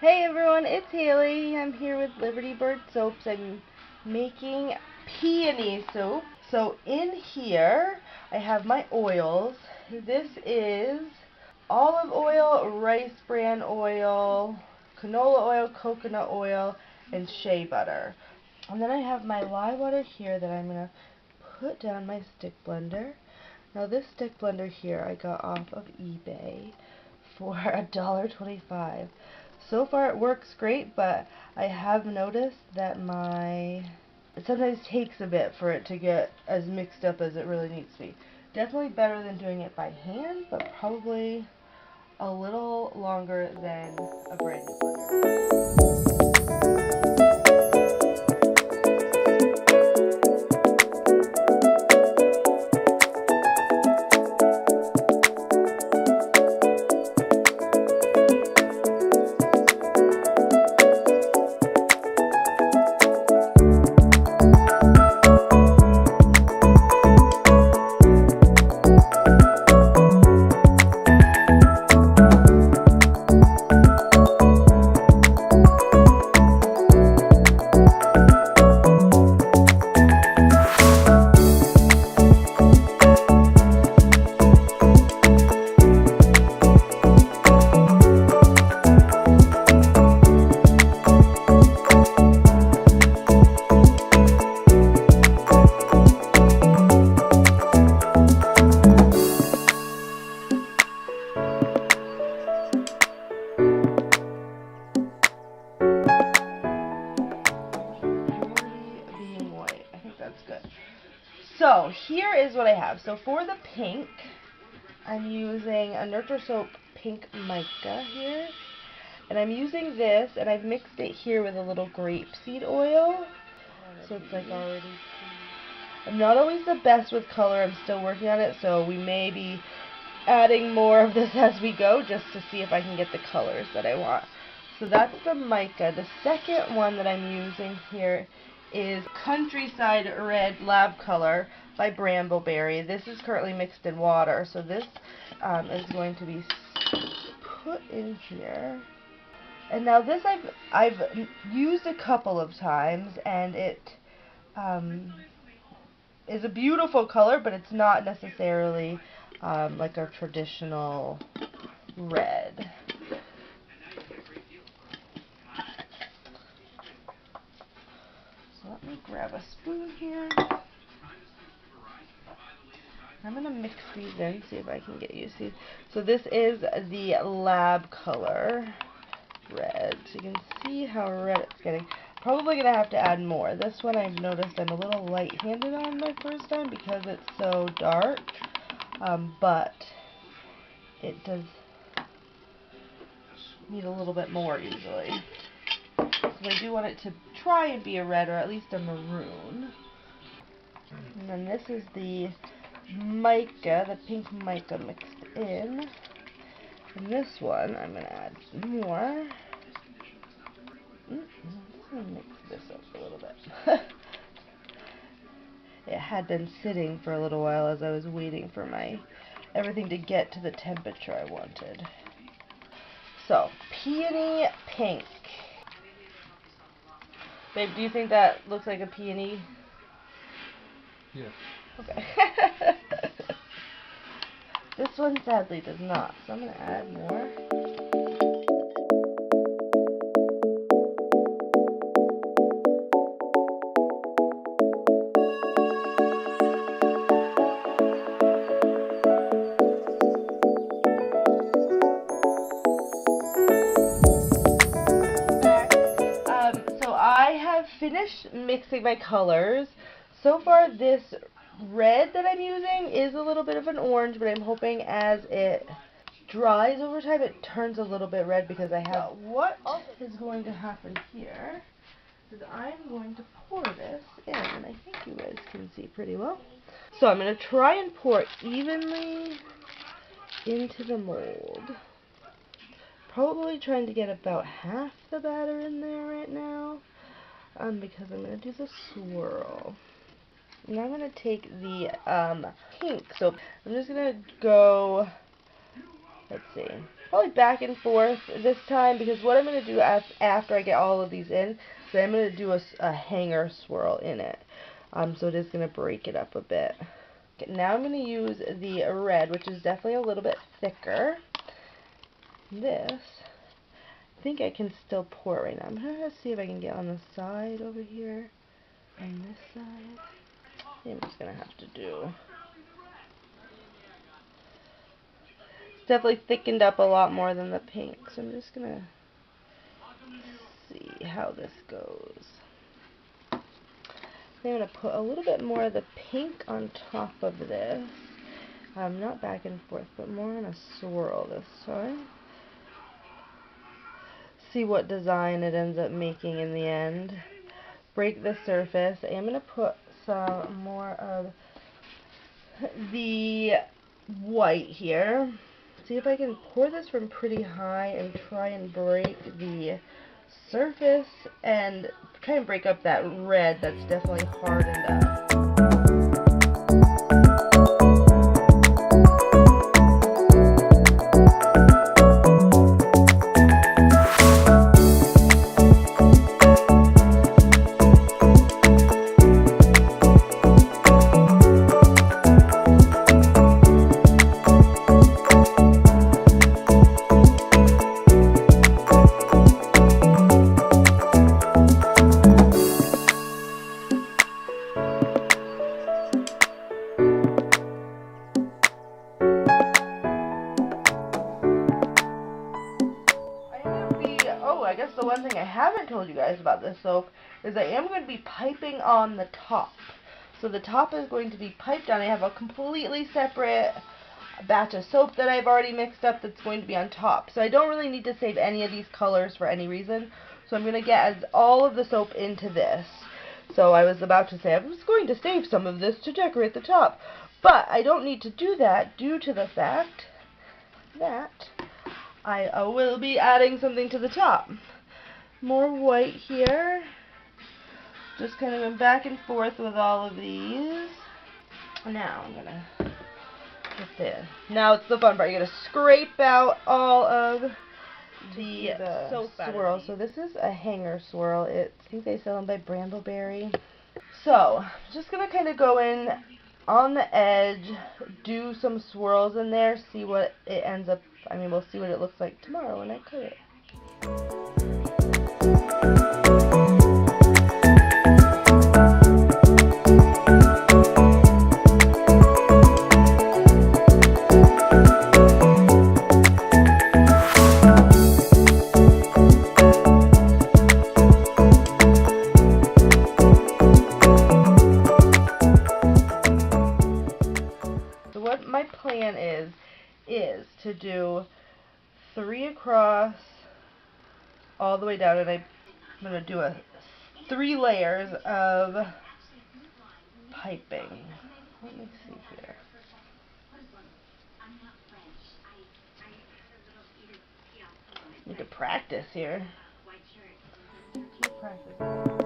Hey everyone, it's Haley. I'm here with Liberty Bird Soaps. I'm making peony soap. So in here I have my oils. This is olive oil, rice bran oil, canola oil, coconut oil, and shea butter. And then I have my lye butter here that I'm going to put down my stick blender. Now this stick blender here I got off of eBay for $1.25. So far it works great, but I have noticed that it sometimes takes a bit for it to get as mixed up as it really needs to be. Definitely better than doing it by hand, but probably a little longer than a brand new blender. So here is what I have. So for the pink, I'm using a Nurture Soap Pink Mica here. And I'm using this, and I've mixed it here with a little grapeseed oil. So it's like already... I'm not always the best with color. I'm still working on it, so we may be adding more of this as we go just to see if I can get the colors that I want. So that's the mica. The second one that I'm using here is Countryside Red Lab Color by Brambleberry. This is currently mixed in water, so this is going to be put in here. And now this I've used a couple of times, and it is a beautiful color, but it's not necessarily like a traditional red. So let me grab a spoon here. I'm going to mix these in, see if I can get you see. So this is the Lab Color red. So you can see how red it's getting. Probably going to have to add more. This one I've noticed I'm a little light-handed on my first time because it's so dark. But it does need a little bit more usually. So I do want it to try and be a red or at least a maroon. And then this is the mica, the pink mica mixed in. And this one I'm going to add more. Let's mix this up a little bit. It had been sitting for a little while as I was waiting for everything to get to the temperature I wanted. So, peony pink. Babe, do you think that looks like a peony? Yes. Okay. This one sadly does not, so I'm going to add more. Finished mixing my colors. So far this red that I'm using is a little bit of an orange, but I'm hoping as it dries over time it turns a little bit red because I have... What is going to happen here is I'm going to pour this in, and I think you guys can see pretty well. So I'm going to try and pour evenly into the mold. Probably trying to get about half the batter in there right now. Because I'm going to do the swirl. And I'm going to take the pink. So I'm just going to go, let's see, probably back and forth this time, because what I'm going to do after I get all of these in, so I'm going to do a hanger swirl in it. So it is going to break it up a bit. Okay, now I'm going to use the red, which is definitely a little bit thicker. This, I think I can still pour it right now. I'm going to see if I can get on the side over here, on this side. I think I'm just going to have to do. It's definitely thickened up a lot more than the pink, so I'm just going to see how this goes. I'm going to put a little bit more of the pink on top of this. Not back and forth, but more on a swirl this time. See what design it ends up making in the end. Break the surface. I am going to put some more of the white here. See if I can pour this from pretty high and try and break the surface and try and break up that red that's definitely hardened up. I guess the one thing I haven't told you guys about this soap is I am going to be piping on the top. So the top is going to be piped on. I have a completely separate batch of soap that I've already mixed up that's going to be on top. So I don't really need to save any of these colors for any reason. So I'm going to get all of the soap into this. So I was about to say I was going to save some of this to decorate the top. But I don't need to do that due to the fact that I will be adding something to the top. More white here. Just kind of going back and forth with all of these. Now I'm going to get this. Now it's the fun part. You're going to scrape out all of the soap swirl. So this is a hanger swirl. I think they sell them by Brambleberry. So I'm just going to kind of go in on the edge, do some swirls in there, see what it ends up, we'll see what it looks like tomorrow when I cut it. What my plan is to do 3 across all the way down, and I'm going to do 3 layers of piping. Let me see here. Need to practice here. Keep practicing.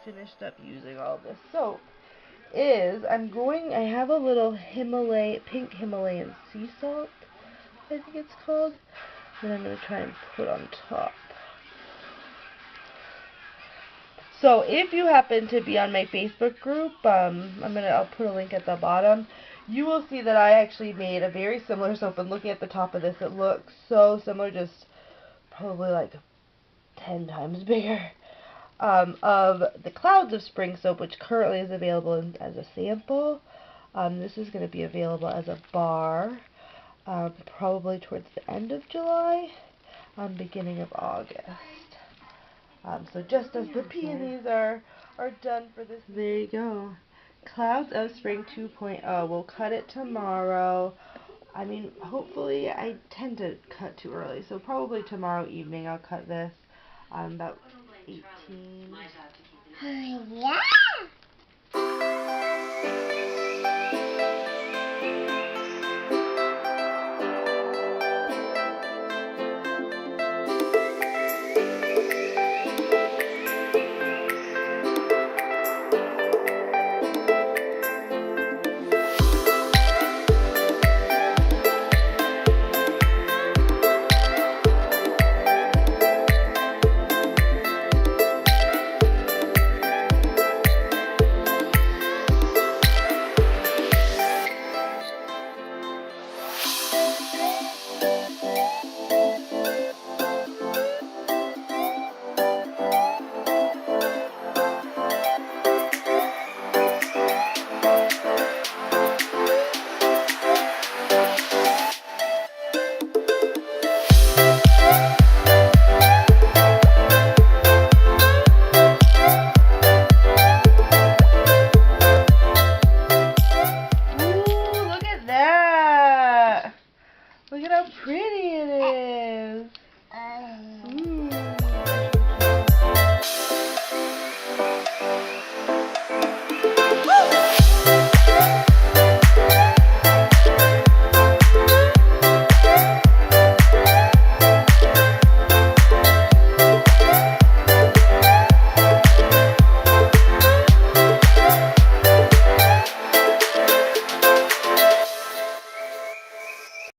Finished up using all this soap I have a little pink Himalayan sea salt, I think it's called, that I'm going to try and put on top. So if you happen to be on my Facebook group, I'll put a link at the bottom. you will see that I actually made a very similar soap, and looking at the top of this, it looks so similar, just probably like 10 times bigger, of the Clouds of Spring soap, which currently is available as a sample. This is going to be available as a bar, probably towards the end of July, beginning of August. So just as the peonies are done for this, there you go. Clouds of Spring 2.0. We'll cut it tomorrow. I mean, hopefully, I tend to cut too early, so probably tomorrow evening I'll cut this. About 18. Yeah.